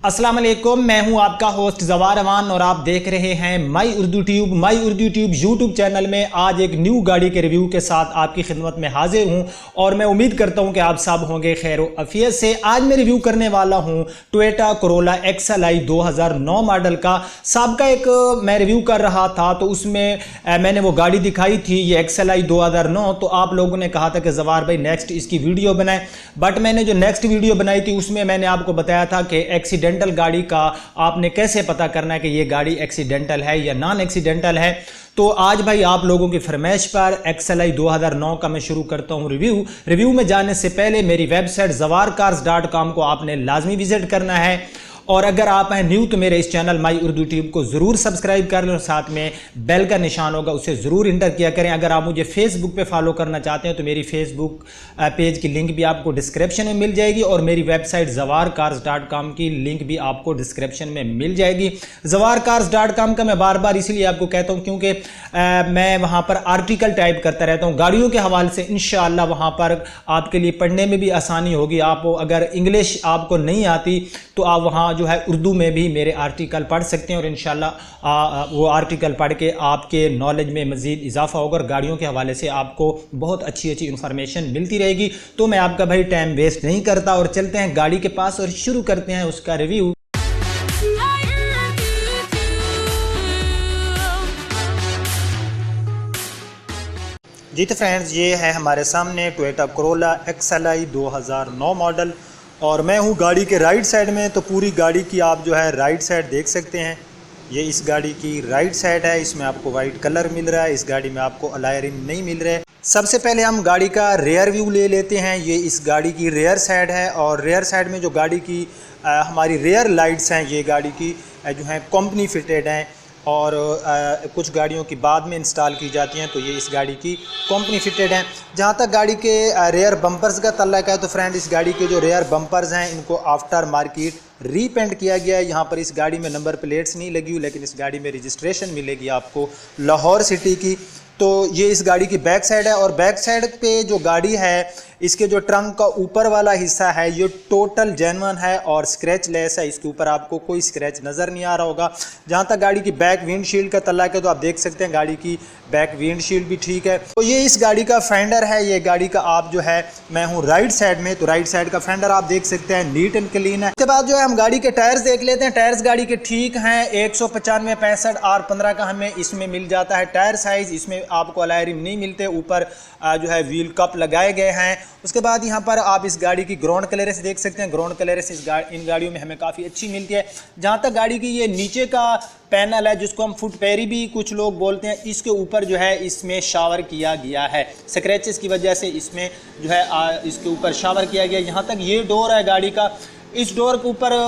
अस्सलाम वालेकुम, मैं हूं आपका होस्ट जवार अमान और आप देख रहे हैं माई उर्दू ट्यूब यूट्यूब चैनल में। आज एक न्यू गाड़ी के रिव्यू के साथ आपकी खिदमत में हाजिर हूं और मैं उम्मीद करता हूं कि आप सब होंगे खैर अफियत से। आज मैं रिव्यू करने वाला हूं टोयोटा कोरोला XLI 2009 मॉडल का। सबका एक मैं रिव्यू कर रहा था तो उसमें मैंने वो गाड़ी दिखाई थी, ये XLI 2009। तो आप लोगों ने कहा था कि जवार भाई नेक्स्ट इसकी वीडियो बनाएं, बट मैंने जो नेक्स्ट वीडियो बनाई थी उसमें मैंने आपको बताया था कि एक्सीडेंटल गाड़ी का आपने कैसे पता करना है कि ये गाड़ी एक्सीडेंटल है या नॉन एक्सीडेंटल है। तो आज भाई आप लोगों की फरमाइश पर XLI 2009 का मैं शुरू करता हूं रिव्यू में जाने से पहले मेरी वेबसाइट zawarcars.com को आपने लाजमी विजिट करना है। और अगर आप हैं न्यू तो मेरे इस चैनल माई उर्दू ट्यूब को ज़रूर सब्सक्राइब कर लें और साथ में बेल का निशान होगा उसे ज़रूर इंटर किया करें। अगर आप मुझे फेसबुक पे फॉलो करना चाहते हैं तो मेरी फेसबुक पेज की लिंक भी आपको डिस्क्रिप्शन में मिल जाएगी और मेरी वेबसाइट zawarcars.com की लिंक भी आपको डिस्क्रिप्शन में मिल जाएगी। zawarcars.com का मैं बार बार इसलिए आपको कहता हूँ क्योंकि मैं वहाँ पर आर्टिकल टाइप करता रहता हूँ गाड़ियों के हवाले से। इंशाअल्लाह वहाँ पर आपके लिए पढ़ने में भी आसानी होगी। आप अगर इंग्लिश आपको नहीं आती तो आप वहाँ जो है उर्दू में भी मेरे आर्टिकल पढ़ सकते हैं और इंशाल्लाह वो आर्टिकल पढ़ के आपके नॉलेज में मज़ीद इजाफा होगा और गाड़ियों के हवाले से आपको बहुत अच्छी इंफॉर्मेशन मिलती रहेगी। तो मैं आपका भाई टाइम वेस्ट नहीं करता और चलते हैं गाड़ी के पास और शुरू करते हैं उसका रिव्यू। जी तो फ्रेंड्स, ये है हमारे सामने टोयोटा कोरोला XLI 2009 मॉडल और मैं हूँ गाड़ी के राइट साइड में। तो पूरी गाड़ी की आप जो है राइट साइड देख सकते हैं। ये इस गाड़ी की राइट साइड है, इसमें आपको वाइट कलर मिल रहा है। इस गाड़ी में आपको अलॉय रिम नहीं मिल रहे। सबसे पहले हम गाड़ी का रेयर व्यू ले लेते हैं। ये इस गाड़ी की रेयर साइड है और रेयर साइड में जो गाड़ी की हमारी रेयर लाइट्स हैं ये गाड़ी की जो हैं कंपनी फिटेड हैं और कुछ गाड़ियों की बाद में इंस्टॉल की जाती हैं। तो ये इस गाड़ी की कंपनी फिटेड हैं। जहाँ तक गाड़ी के रेयर बम्पर्स का तल्लक है तो फ्रेंड इस गाड़ी के जो रेयर बम्पर्स हैं इनको आफ्टर मार्केट रीपेंट किया गया है। यहाँ पर इस गाड़ी में नंबर प्लेट्स नहीं लगी हुई, लेकिन इस गाड़ी में रजिस्ट्रेशन मिलेगी आपको लाहौर सिटी की। तो ये इस गाड़ी की बैक साइड है और बैक साइड पे जो गाड़ी है इसके जो ट्रंक का ऊपर वाला हिस्सा है ये टोटल जेन्युइन है और स्क्रैच लेस है। इसके ऊपर आपको कोई स्क्रैच नज़र नहीं आ रहा होगा। जहाँ तक गाड़ी की बैक विंडशील्ड का तल्लक है तो आप देख सकते हैं गाड़ी की बैक विंडशील्ड भी ठीक है। तो ये इस गाड़ी का फेंडर है। ये गाड़ी का आप जो है मैं हूँ राइट साइड में, तो राइट साइड का फेंडर आप देख सकते हैं नीट एंड क्लीन है। उसके बाद जो है हम गाड़ी के टायर्स देख लेते हैं। टायर्स गाड़ी के ठीक हैं 195 65 R15 का हमें इसमें मिल जाता है टायर साइज। इसमें आपको अलॉय रिम नहीं मिलते, ऊपर जो है व्हील कप लगाए गए हैं। उसके बाद यहाँ पर आप इस गाड़ी की ग्राउंड क्लियरेंस देख सकते हैं। ग्राउंड क्लियरेंस इन गाड़ियों में हमें काफ़ी अच्छी मिलती है। जहाँ तक गाड़ी की ये नीचे का पैनल है जिसको हम फुट पैरी भी कुछ लोग बोलते हैं, इसके ऊपर जो है इसमें शावर किया गया है। स्क्रैचेस की वजह से इसमें जो है इसके ऊपर शावर किया गया। यहाँ तक ये डोर है गाड़ी का, इस डोर के ऊपर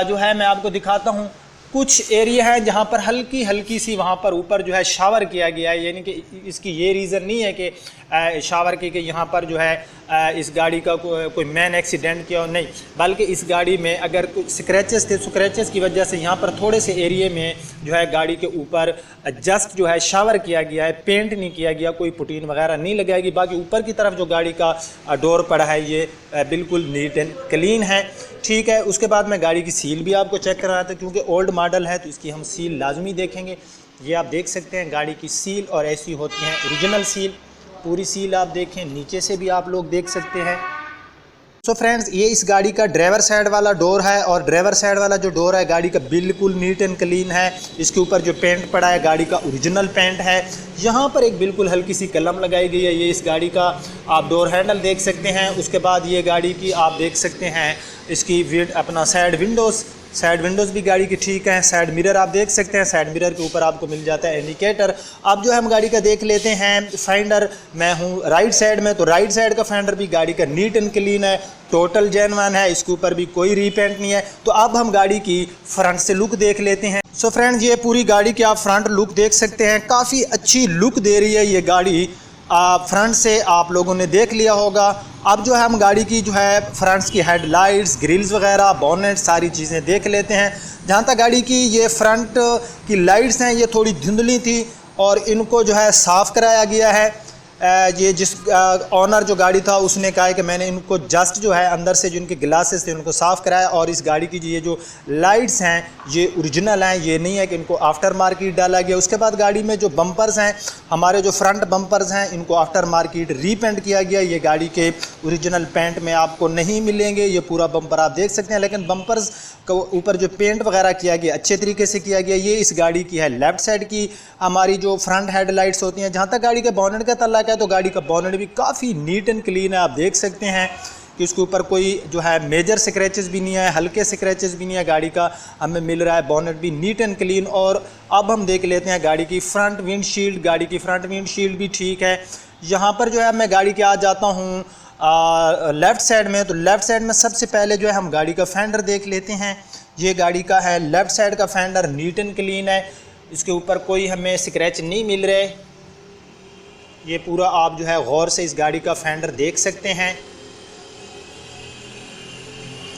जो है मैं आपको दिखाता हूँ कुछ एरिया है जहाँ पर हल्की सी वहाँ पर ऊपर जो है शावर किया गया है। यानी कि इसकी ये रीज़न नहीं है कि शावर की यहाँ पर जो है इस गाड़ी का कोई मैन एक्सीडेंट किया हो, नहीं, बल्कि इस गाड़ी में अगर कुछ स्क्रैचेस थे, स्क्रैचेस की वजह से यहाँ पर थोड़े से एरिया में जो है गाड़ी के ऊपर जस्ट जो है शावर किया गया है, पेंट नहीं किया गया, कोई पुटीन वगैरह नहीं लगाएगी। बाकी ऊपर की तरफ जो गाड़ी का डोर पड़ा है ये बिल्कुल नीट एंड क्लीन है, ठीक है। उसके बाद मैं गाड़ी की सील भी आपको चेक करा रहा था क्योंकि ओल्ड मॉडल है तो इसकी हम सील लाजमी देखेंगे। ये आप देख सकते हैं गाड़ी की सील और ऐसी होती हैं ओरिजिनल सील। पूरी सील आप देखें, नीचे से भी आप लोग देख सकते हैं। सो फ्रेंड्स, ये इस गाड़ी का ड्राइवर साइड वाला डोर है और ड्राइवर साइड वाला जो डोर है गाड़ी का बिल्कुल नीट एंड क्लीन है। इसके ऊपर जो पेंट पड़ा है गाड़ी का ओरिजिनल पेंट है। यहाँ पर एक बिल्कुल हल्की सी कलम लगाई गई है। ये इस गाड़ी का आप डोर हैंडल देख सकते हैं। उसके बाद ये गाड़ी की आप देख सकते हैं इसकी अपना साइड विंडोज़ भी गाड़ी की ठीक है। साइड मिरर आप देख सकते हैं, साइड मिरर के ऊपर आपको मिल जाता है इंडिकेटर। अब जो है हम गाड़ी का देख लेते हैं फेंडर। मैं हूँ राइट साइड में, तो राइट साइड का फेंडर भी गाड़ी का नीट एंड क्लीन है, टोटल जेन्युइन है, इसके ऊपर भी कोई रीपेंट नहीं है। तो अब हम गाड़ी की फ्रंट से लुक देख लेते हैं। सो फ्रेंड्स, ये पूरी गाड़ी की आप फ्रंट लुक देख सकते हैं। काफ़ी अच्छी लुक दे रही है ये गाड़ी। फ्रंट से आप लोगों ने देख लिया होगा। अब जो है हम गाड़ी की जो है फ्रंट्स की हेडलाइट्स, ग्रिल्स वगैरह, बॉनेट, सारी चीज़ें देख लेते हैं। जहाँ तक गाड़ी की ये फ्रंट की लाइट्स हैं ये थोड़ी धुंधली थी और इनको जो है साफ़ कराया गया है। ये जिस ऑनर जो गाड़ी था उसने कहा है कि मैंने इनको जस्ट जो है अंदर से जो इनके ग्लासेस थे उनको साफ़ कराया, और इस गाड़ी की ये जो लाइट्स हैं ये ओरिजिनल हैं, ये नहीं है कि इनको आफ्टर मार्केट डाला गया। उसके बाद गाड़ी में जो बम्पर्स हैं, हमारे जो फ्रंट बम्पर्स हैं, इनको आफ्टर मार्केट रीपेंट किया गया। ये गाड़ी के ओरिजिनल पेंट में आपको नहीं मिलेंगे। ये पूरा बम्पर आप देख सकते हैं, लेकिन बम्पर्स के ऊपर जो पेंट वगैरह किया गया अच्छे तरीके से किया गया। ये इस गाड़ी की है लेफ़्ट साइड की हमारी जो फ्रंट हेडलाइट्स होती हैं। जहाँ तक गाड़ी के बोनेट का तल्लक है तो गाड़ी का बोनेट भी काफ़ी नीट एंड क्लीन है। आप देख सकते हैं कि इसके ऊपर कोई जो है मेजर स्क्रैचेस भी नहीं है, हल्के स्क्रैचेस भी नहीं है। गाड़ी का हमें मिल रहा है बोनेट भी नीट एंड क्लीन। और अब हम देख लेते हैं गाड़ी की फ्रंट विंडशील्ड। गाड़ी की फ्रंट विंडशील्ड भी ठीक है। यहाँ पर जो है मैं गाड़ी के आ जाता हूँ लेफ़्ट साइड में। तो लेफ़्ट साइड में सबसे पहले जो है हम गाड़ी का फेंडर देख लेते हैं। ये गाड़ी का है लेफ़्ट साइड का फेंडर, नीट एंड क्लीन है। इसके ऊपर कोई हमें स्क्रैच नहीं मिल रहे। ये पूरा आप जो है गौर से इस गाड़ी का फेंडर देख सकते हैं।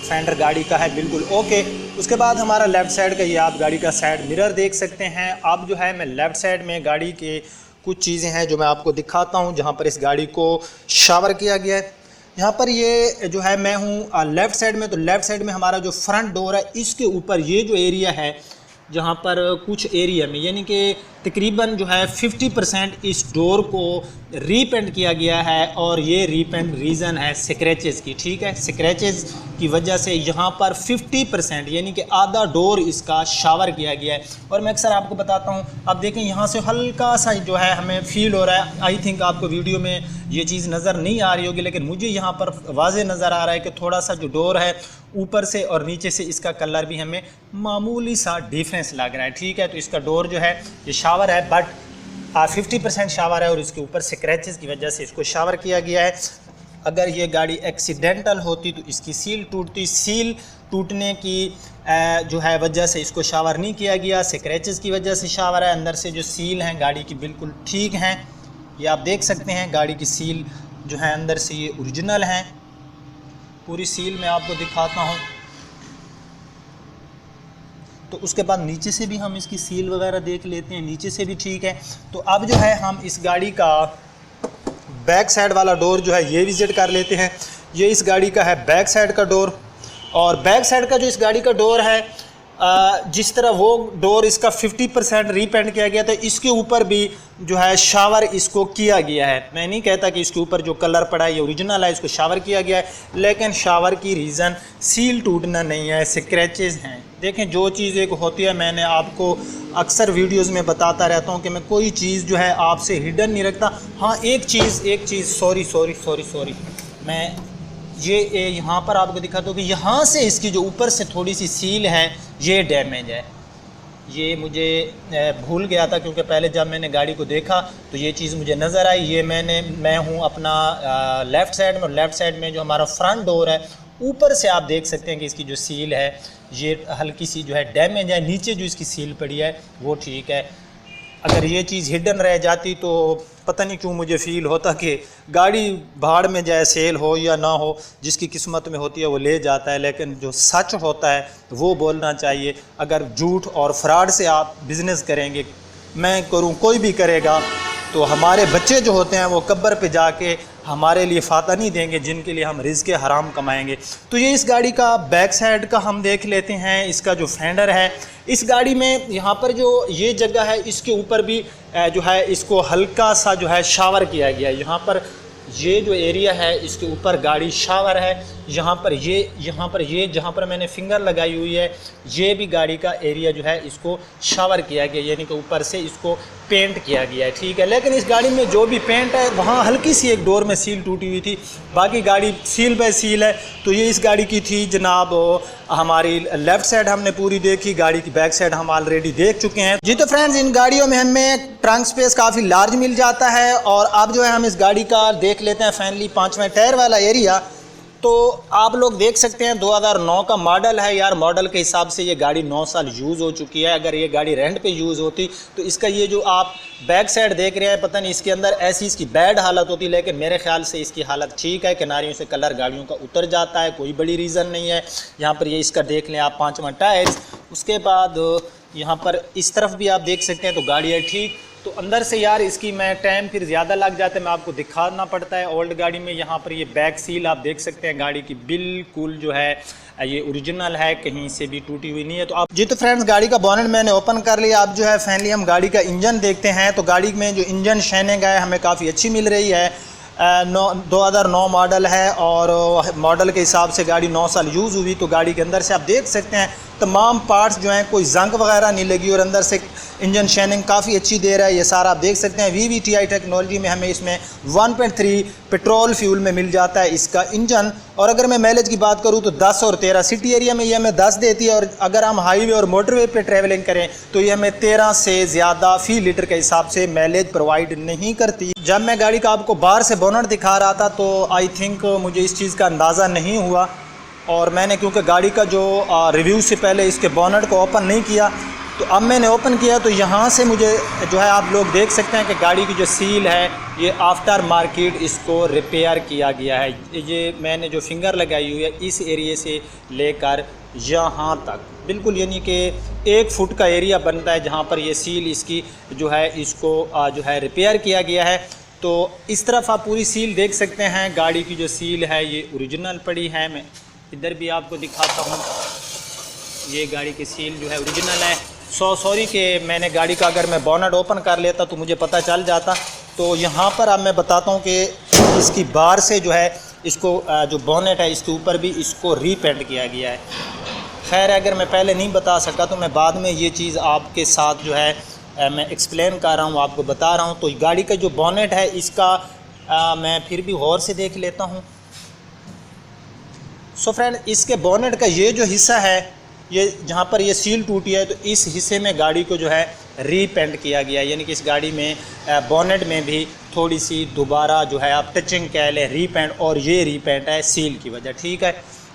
फेंडर गाड़ी का है बिल्कुल ओके। उसके बाद हमारा लेफ़्ट साइड का ये आप गाड़ी का साइड मिरर देख सकते हैं। अब जो है मैं लेफ़्ट साइड में गाड़ी के कुछ चीज़ें हैं जो मैं आपको दिखाता हूँ, जहाँ पर इस गाड़ी को शावर किया गया है। यहाँ पर ये जो है मैं हूँ लेफ़्ट साइड में। तो लेफ़्ट साइड में हमारा जो फ्रंट डोर है, इसके ऊपर ये जो एरिया है, जहाँ पर कुछ एरिया में यानी कि तकरीबन जो है 50% इस डोर को रीपेंट किया गया है। और ये रीपेंट रीज़न है स्क्रैचेस की, ठीक है। स्क्रैचेस की वजह से यहाँ पर 50% यानी कि आधा डोर इसका शावर किया गया है। और मैं अक्सर आपको बताता हूँ, अब देखें यहाँ से हल्का सा जो है हमें फील हो रहा है। आई थिंक आपको वीडियो में ये चीज़ नज़र नहीं आ रही होगी, लेकिन मुझे यहाँ पर वाज़े नज़र आ रहा है कि थोड़ा सा जो डोर है ऊपर से और नीचे से इसका कलर भी हमें मामूली सा डिफरेंस लग रहा है, ठीक है। तो इसका डोर जो है ये शावर है, बट 50% शावर है और इसके ऊपर स्क्रैचेस की वजह से इसको शावर किया गया है। अगर ये गाड़ी एक्सीडेंटल होती तो इसकी सील टूटती। सील टूटने की जो है वजह से इसको शावर नहीं किया गया, स्क्रैचेस की वजह से शावर है। अंदर से जो सील हैं गाड़ी की बिल्कुल ठीक हैं, ये आप देख सकते हैं। गाड़ी की सील जो है अंदर से ये ओरिजिनल हैं। पूरी सील मैं आपको दिखाता हूँ। तो उसके बाद नीचे से भी हम इसकी सील वगैरह देख लेते हैं, नीचे से भी ठीक है। तो अब जो है हम इस गाड़ी का बैक साइड वाला डोर जो है ये विज़िट कर लेते हैं। ये इस गाड़ी का है बैक साइड का डोर। और बैक साइड का जो इस गाड़ी का डोर है, जिस तरह वो डोर इसका 50% रीपेंट किया गया था, इसके ऊपर भी जो है शावर इसको किया गया है। मैं नहीं कहता कि इसके ऊपर जो कलर पड़ा है ये ओरिजिनल है, इसको शावर किया गया है, लेकिन शावर की रीज़न सील टूटना नहीं है, स्क्रैचेस हैं। देखें, जो चीज़ एक होती है, मैंने आपको अक्सर वीडियोस में बताता रहता हूँ कि मैं कोई चीज़ जो है आपसे हिडन नहीं रखता। हाँ, एक चीज़ सॉरी मैं ये यहाँ पर आपको दिखाता हूँ कि यहाँ से इसकी जो ऊपर से थोड़ी सी सील है ये डैमेज है। ये मुझे भूल गया था, क्योंकि पहले जब मैंने गाड़ी को देखा तो ये चीज़ मुझे नज़र आई। ये मैं हूँ अपना लेफ़्ट साइड में, और लेफ़्ट साइड में जो हमारा फ्रंट डोर है, ऊपर से आप देख सकते हैं कि इसकी जो सील है ये हल्की सी जो है डैमेज है। नीचे जो इसकी सील पड़ी है वो ठीक है। अगर ये चीज़ हिडन रह जाती तो पता नहीं क्यों मुझे फ़ील होता कि गाड़ी भाड़ में जाए, सेल हो या ना हो, जिसकी किस्मत में होती है वो ले जाता है, लेकिन जो सच होता है वो बोलना चाहिए। अगर झूठ और फ्रॉड से आप बिज़नेस करेंगे, मैं करूं, कोई भी करेगा, तो हमारे बच्चे जो होते हैं वो कब्र पे जाके हमारे लिए फ़ाता नहीं देंगे, जिनके लिए हम रिज़्क़ हराम कमाएंगे। तो ये इस गाड़ी का बैक साइड का हम देख लेते हैं। इसका जो फेंडर है, इस गाड़ी में यहाँ पर जो ये जगह है, इसके ऊपर भी जो है इसको हल्का सा जो है शावर किया गया है। यहाँ पर ये जो एरिया है इसके ऊपर गाड़ी शावर है। यहाँ पर ये जहाँ पर मैंने फिंगर लगाई हुई है, ये भी गाड़ी का एरिया जो है इसको शावर किया गया, यानी कि ऊपर से इसको पेंट किया गया है, ठीक है। लेकिन इस गाड़ी में जो भी पेंट है, वहाँ हल्की सी एक डोर में सील टूटी हुई थी, बाकी गाड़ी सील बाय सील है। तो ये इस गाड़ी की थी जनाब। हमारी लेफ़्ट साइड हमने पूरी देखी, गाड़ी की बैक साइड हम ऑलरेडी देख चुके हैं जी। तो फ्रेंड्स, इन गाड़ियों में हमें ट्रंक स्पेस काफ़ी लार्ज मिल जाता है। और अब जो है हम इस गाड़ी का देख लेते हैं फाइनली 5वें टायर वाला एरिया। तो आप लोग देख सकते हैं 2009 का मॉडल है यार। मॉडल के हिसाब से ये गाड़ी 9 साल यूज़ हो चुकी है। अगर ये गाड़ी रेंट पे यूज़ होती तो इसका ये जो आप बैक साइड देख रहे हैं, पता नहीं इसके अंदर ऐसी इसकी बैड हालत होती, लेकिन मेरे ख्याल से इसकी हालत ठीक है। किनारियों से कलर गाड़ियों का उतर जाता है, कोई बड़ी रीज़न नहीं है। यहाँ पर ये इसका देख लें आप 5वां टायर। उसके बाद यहाँ पर इस तरफ भी आप देख सकते हैं, तो गाड़ी है ठीक। तो अंदर से यार इसकी मैं टाइम फिर ज़्यादा लग जाता है, मैं आपको दिखाना पड़ता है। ओल्ड गाड़ी में यहाँ पर ये बैक सील आप देख सकते हैं गाड़ी की बिल्कुल जो है ये ओरिजिनल है, कहीं से भी टूटी हुई नहीं है। तो आप जी तो फ्रेंड्स गाड़ी का बोनेट मैंने ओपन कर लिया। अब जो है फाइनली हम गाड़ी का इंजन देखते हैं। तो गाड़ी में जो इंजन शाइनिंग है हमें काफ़ी अच्छी मिल रही है। 2009 मॉडल है और मॉडल के हिसाब से गाड़ी 9 साल यूज़ हुई। तो गाड़ी के अंदर से आप देख सकते हैं तमाम पार्ट्स जो हैं कोई जंग वगैरह नहीं लगी और अंदर से इंजन शाइनिंग काफ़ी अच्छी दे रहा है। ये सारा आप देख सकते हैं VVTi टेक्नोलॉजी में हमें इसमें 1.3 पेट्रोल फ्यूल में मिल जाता है इसका इंजन। और अगर मैं माइलेज की बात करूँ तो 10 और 13 सिटी एरिया में ये हमें 10 देती है, और अगर हम हाईवे और मोटरवे पे ट्रैवलिंग करें तो ये हमें 13 से ज़्यादा फ़ी लीटर के हिसाब से माइलेज प्रोवाइड नहीं करती। जब मैं गाड़ी का आपको बाहर से बोनेट दिखा रहा था तो आई थिंक मुझे इस चीज़ का अंदाज़ा नहीं हुआ, और मैंने क्योंकि गाड़ी का जो रिव्यू से पहले इसके बोनेट को ओपन नहीं किया, तो अब मैंने ओपन किया तो यहाँ से मुझे जो है आप लोग देख सकते हैं कि गाड़ी की जो सील है ये आफ्टर मार्केट इसको रिपेयर किया गया है। ये मैंने जो फिंगर लगाई हुई है इस एरिए से लेकर यहाँ तक बिल्कुल, यानी कि 1 फुट का एरिया बनता है जहाँ पर ये सील इसकी जो है इसको जो है रिपेयर किया गया है। तो इस तरफ आप पूरी सील देख सकते हैं। गाड़ी की जो सील है ये ओरिजिनल पड़ी है। मैं इधर भी आपको दिखाता हूँ, ये गाड़ी की सील जो है ओरिजिनल है। सॉरी कि मैंने गाड़ी का अगर मैं बोनेट ओपन कर लेता तो मुझे पता चल जाता। तो यहाँ पर अब मैं बताता हूँ कि इसकी बार से जो है इसको जो बोनेट है इसके ऊपर भी इसको रीपेंट किया गया है। खैर अगर मैं पहले नहीं बता सका तो मैं बाद में ये चीज़ आपके साथ जो है मैं एक्सप्लेन कर रहा हूँ, आपको बता रहा हूँ। तो गाड़ी का जो बोनेट है इसका मैं फिर भी गौर से देख लेता हूँ। सो फ्रेंड इसके बोनेट का ये जो हिस्सा है, ये जहाँ पर ये सील टूटी है तो इस हिस्से में गाड़ी को जो है रीपेंट किया गया है, यानी कि इस गाड़ी में बोनेट में भी थोड़ी सी दोबारा जो है आप टचिंग कह लें रीपेंट, और ये रीपेंट है सील की वजह, ठीक है।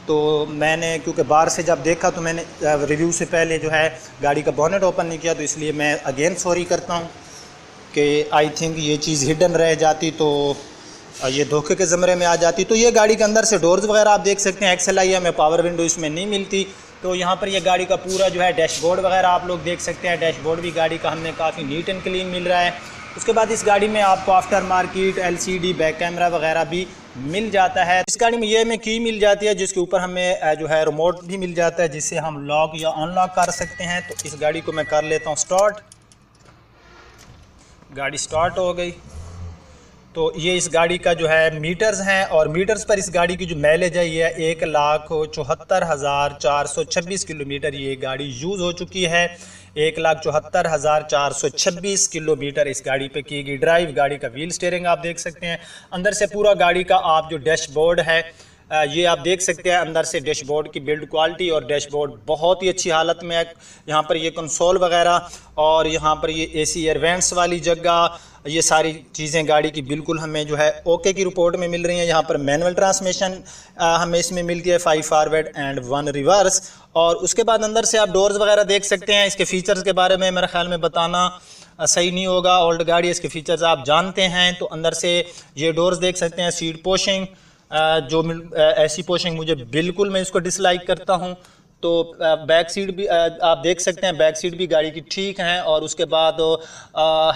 तो मैंने क्योंकि बाहर से जब देखा तो मैंने रिव्यू से पहले जो है गाड़ी का बोनेट ओपन नहीं किया, तो इसलिए मैं अगेन सॉरी करता हूँ कि आई थिंक ये चीज़ हिडन रह जाती तो ये धोखे के ज़मरे में आ जाती। तो ये गाड़ी के अंदर से डोर्स वगैरह आप देख सकते हैं XLI में पावर विंडो इसमें नहीं मिलती। तो यहाँ पर ये गाड़ी का पूरा जो है डैशबोर्ड वगैरह आप लोग देख सकते हैं। डैशबोर्ड भी गाड़ी का हमें काफ़ी नीट एंड क्लीन मिल रहा है। उसके बाद इस गाड़ी में आपको after market LCD back camera वगैरह भी मिल जाता है। इस गाड़ी में ये हमें की मिल जाती है जिसके ऊपर हमें जो है रिमोट भी मिल जाता है जिससे हम लॉक या अनलॉक कर सकते हैं। तो इस गाड़ी को मैं कर लेता हूँ स्टार्ट। गाड़ी स्टार्ट हो गई। तो ये इस गाड़ी का जो है मीटर्स हैं, और मीटर्स पर इस गाड़ी की जो माइलेज है ये 1,74,426 किलोमीटर ये गाड़ी यूज़ हो चुकी है। 1,74,426 किलोमीटर इस गाड़ी पे की गई ड्राइव। गाड़ी का व्हील स्टीयरिंग आप देख सकते हैं। अंदर से पूरा गाड़ी का आप जो डैशबोर्ड है ये आप देख सकते हैं। अंदर से डैशबोर्ड की बिल्ड क्वालिटी और डैशबोर्ड बहुत ही अच्छी हालत में है। यहाँ पर ये कंसोल वगैरह और यहाँ पर ये AC एयर वेंट्स वाली जगह, ये सारी चीज़ें गाड़ी की बिल्कुल हमें जो है ओके की रिपोर्ट में मिल रही हैं। यहाँ पर मैनुअल ट्रांसमिशन हमें इसमें मिलती है 5 फॉरवर्ड एंड 1 रिवर्स। और उसके बाद अंदर से आप डोर्स वगैरह देख सकते हैं। इसके फीचर्स के बारे में मेरे ख्याल में बताना सही नहीं होगा, ओल्ड गाड़ी इसके फीचर्स आप जानते हैं। तो अंदर से ये डोर्स देख सकते हैं। सीट पोशिंग जो ऐसी पोशिंग मुझे बिल्कुल मैं इसको डिसलाइक करता हूं। तो बैक सीट भी आप देख सकते हैं, बैक सीट भी गाड़ी की ठीक हैं। और उसके बाद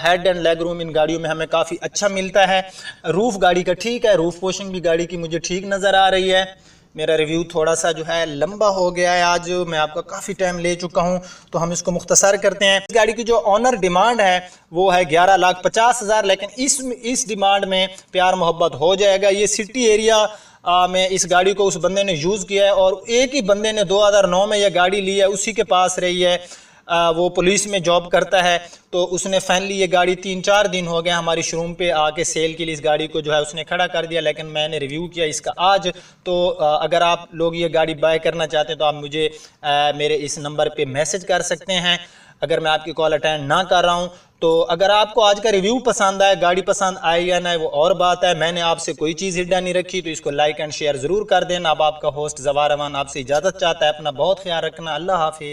head and leg room in गाड़ियों में हमें काफ़ी अच्छा मिलता है। रूफ़ गाड़ी का ठीक है, रूफ़ पोशिंग भी गाड़ी की मुझे ठीक नज़र आ रही है। मेरा रिव्यू थोड़ा सा जो है लंबा हो गया है, आज मैं आपका काफ़ी टाइम ले चुका हूं, तो हम इसको मुख्तसर करते हैं। इस गाड़ी की जो ऑनर डिमांड है वो है 11,50,000, लेकिन इस डिमांड में प्यार मोहब्बत हो जाएगा। ये सिटी एरिया में इस गाड़ी को उस बंदे ने यूज़ किया है, और एक ही बंदे ने 2009 में यह गाड़ी ली है, उसी के पास रही है। वो पुलिस में जॉब करता है। तो उसने फाइनली ये गाड़ी 3-4 दिन हो गए हमारी शोरूम पे आके सेल के लिए इस गाड़ी को जो है उसने खड़ा कर दिया, लेकिन मैंने रिव्यू किया इसका आज। तो अगर आप लोग ये गाड़ी बाय करना चाहते हैं तो आप मुझे मेरे इस नंबर पे मैसेज कर सकते हैं अगर मैं आपकी कॉल अटेंड ना कर रहा हूँ। तो अगर आपको आज का रिव्यू पसंद आए, गाड़ी पसंद आई या ना, वो और बात है। मैंने आपसे कोई चीज़ हिडन नहीं रखी, तो इसको लाइक एंड शेयर ज़रूर कर देना। अब आपका होस्ट ज़वार अमान आपसे इजाज़त चाहता है। अपना बहुत ख्याल रखना। अल्लाह हाफिज़।